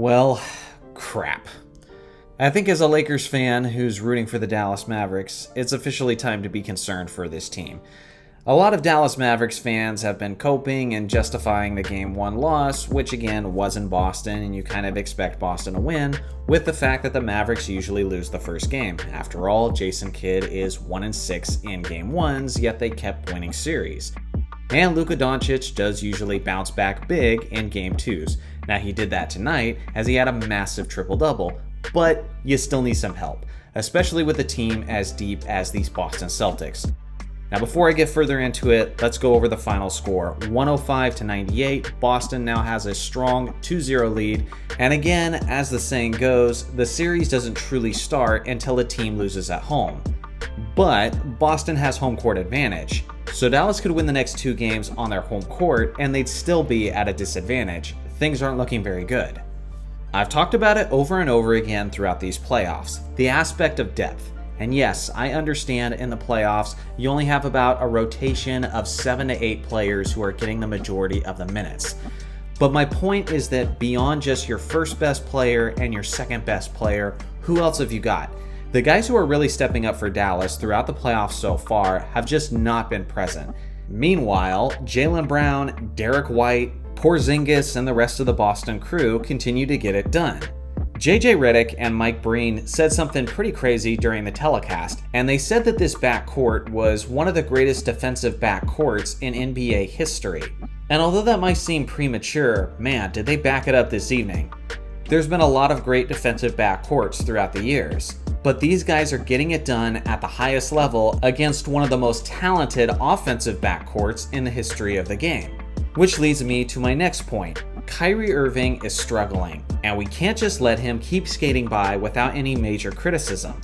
Well, crap. I think as a Lakers fan who's rooting for the Dallas Mavericks, it's officially time to be concerned for this team. A lot of Dallas Mavericks fans have been coping and justifying the Game 1 loss, which again was in Boston, and you kind of expect Boston to win, with the fact that the Mavericks usually lose the first game. After all, Jason Kidd is 1-6 in Game 1s, yet they kept winning series. And Luka Doncic does usually bounce back big in Game 2s. Now he did that tonight as he had a massive triple-double, but you still need some help, especially with a team as deep as these Boston Celtics. Now before I get further into it, let's go over the final score. 105-98, Boston now has a strong 2-0 lead, and again, as the saying goes, the series doesn't truly start until a team loses at home. But Boston has home court advantage, so Dallas could win the next 2 games on their home court and they'd still be at a disadvantage. Things aren't looking very good. I've talked about it over and over again throughout these playoffs, the aspect of depth. And yes, I understand in the playoffs, you only have about a rotation of 7 to 8 players who are getting the majority of the minutes. But my point is that beyond just your first best player and your second best player, who else have you got? The guys who are really stepping up for Dallas throughout the playoffs so far have just not been present. Meanwhile, Jaylen Brown, Derek White, Porzingis, and the rest of the Boston crew continue to get it done. JJ Redick and Mike Breen said something pretty crazy during the telecast, and they said that this backcourt was one of the greatest defensive backcourts in NBA history. And although that might seem premature, man, did they back it up this evening. There's been a lot of great defensive backcourts throughout the years, but these guys are getting it done at the highest level against one of the most talented offensive backcourts in the history of the game. Which leads me to my next point. Kyrie Irving is struggling, and we can't just let him keep skating by without any major criticism.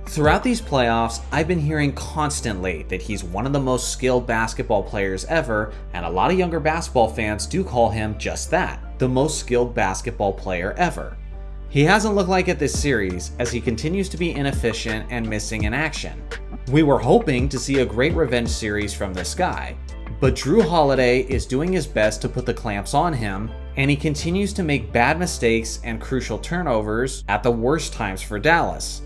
Throughout these playoffs, I've been hearing constantly that he's one of the most skilled basketball players ever, and a lot of younger basketball fans do call him just that, the most skilled basketball player ever. He hasn't looked like it this series, as he continues to be inefficient and missing in action. We were hoping to see a great revenge series from this guy, but Jrue Holiday is doing his best to put the clamps on him, and he continues to make bad mistakes and crucial turnovers at the worst times for Dallas.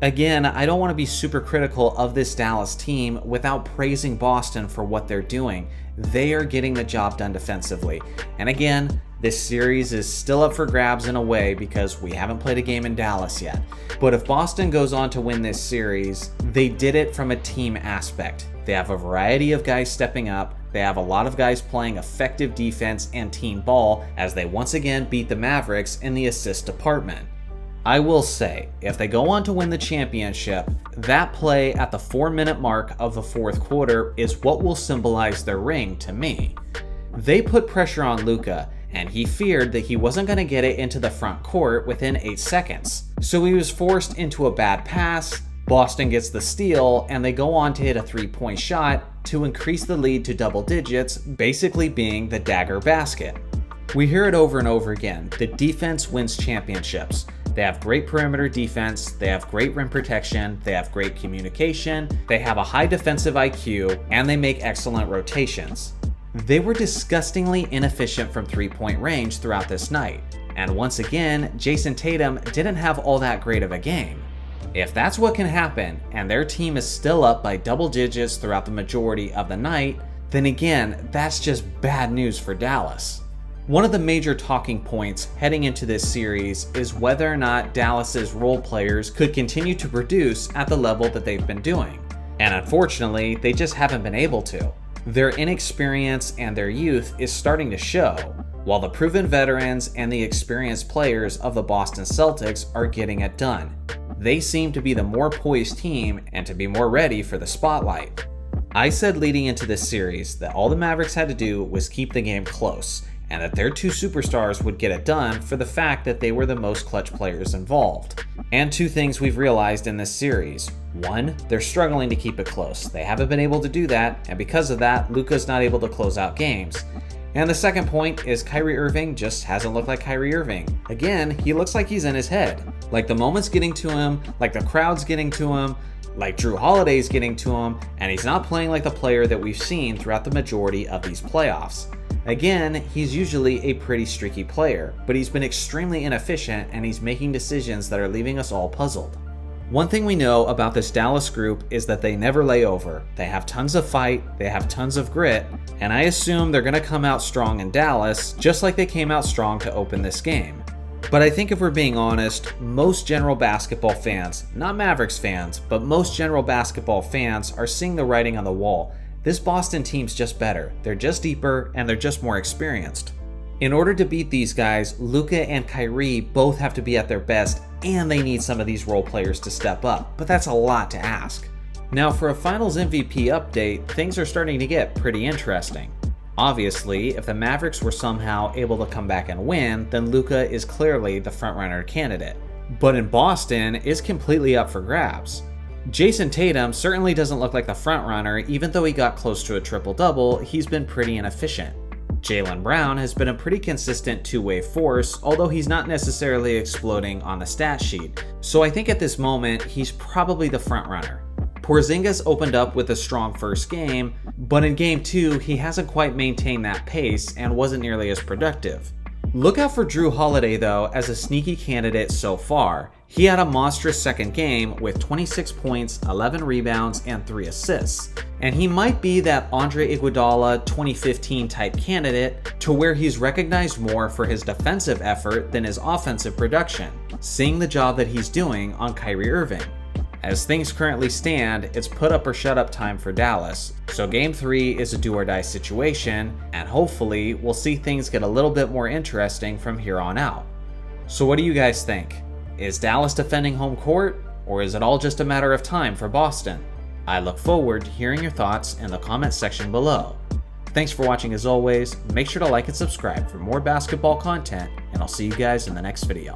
Again, I don't want to be super critical of this Dallas team without praising Boston for what they're doing. They are getting the job done defensively. And again, this series is still up for grabs in a way because we haven't played a game in Dallas yet. But if Boston goes on to win this series, they did it from a team aspect. They have a variety of guys stepping up. They have a lot of guys playing effective defense and team ball as they once again beat the Mavericks in the assist department. I will say, if they go on to win the championship, that play at the 4-minute mark of the fourth quarter is what will symbolize their ring to me. They put pressure on Luka, and he feared that he wasn't going to get it into the front court within 8 seconds. So he was forced into a bad pass. Boston gets the steal, and they go on to hit a 3-point shot to increase the lead to double digits, basically being the dagger basket. We hear it over and over again, the defense wins championships. They have great perimeter defense, they have great rim protection, they have great communication, they have a high defensive IQ, and they make excellent rotations. They were disgustingly inefficient from 3-point range throughout this night, and once again, Jason Tatum didn't have all that great of a game. If that's what can happen, and their team is still up by double digits throughout the majority of the night, then again, that's just bad news for Dallas. One of the major talking points heading into this series is whether or not Dallas's role players could continue to produce at the level that they've been doing. And unfortunately, they just haven't been able to. Their inexperience and their youth is starting to show, while the proven veterans and the experienced players of the Boston Celtics are getting it done. They seem to be the more poised team and to be more ready for the spotlight. I said leading into this series that all the Mavericks had to do was keep the game close, and that their 2 superstars would get it done for the fact that they were the most clutch players involved. And 2 things we've realized in this series. 1, they're struggling to keep it close. They haven't been able to do that, and because of that, Luka's not able to close out games. And the second point is Kyrie Irving just hasn't looked like Kyrie Irving. Again, he looks like he's in his head. Like the moment's getting to him, like the crowd's getting to him, like Jrue Holiday's getting to him, and he's not playing like the player that we've seen throughout the majority of these playoffs. Again, he's usually a pretty streaky player, but he's been extremely inefficient and he's making decisions that are leaving us all puzzled. One thing we know about this Dallas group is that they never lay over. They have tons of fight, they have tons of grit, and I assume they're going to come out strong in Dallas, just like they came out strong to open this game. But I think if we're being honest, most general basketball fans, not Mavericks fans, but most general basketball fans are seeing the writing on the wall. This Boston team's just better, they're just deeper, and they're just more experienced. In order to beat these guys, Luka and Kyrie both have to be at their best, and they need some of these role players to step up, but that's a lot to ask. Now for a Finals MVP update, things are starting to get pretty interesting. Obviously, if the Mavericks were somehow able to come back and win, then Luka is clearly the frontrunner candidate. But in Boston, it's completely up for grabs. Jason Tatum certainly doesn't look like the frontrunner, even though he got close to a triple-double, he's been pretty inefficient. Jaylen Brown has been a pretty consistent two-way force, although he's not necessarily exploding on the stat sheet, so I think at this moment, he's probably the frontrunner. Porzingis opened up with a strong first game, but in game 2, he hasn't quite maintained that pace and wasn't nearly as productive. Look out for Drew Holiday though as a sneaky candidate so far. He had a monstrous second game with 26 points, 11 rebounds, and 3 assists. And he might be that Andre Iguodala 2015 type candidate to where he's recognized more for his defensive effort than his offensive production, seeing the job that he's doing on Kyrie Irving. As things currently stand, it's put up or shut up time for Dallas, so Game 3 is a do or die situation, and hopefully we'll see things get a little bit more interesting from here on out. So what do you guys think? Is Dallas defending home court, or is it all just a matter of time for Boston? I look forward to hearing your thoughts in the comments section below. Thanks for watching as always, make sure to like and subscribe for more basketball content, and I'll see you guys in the next video.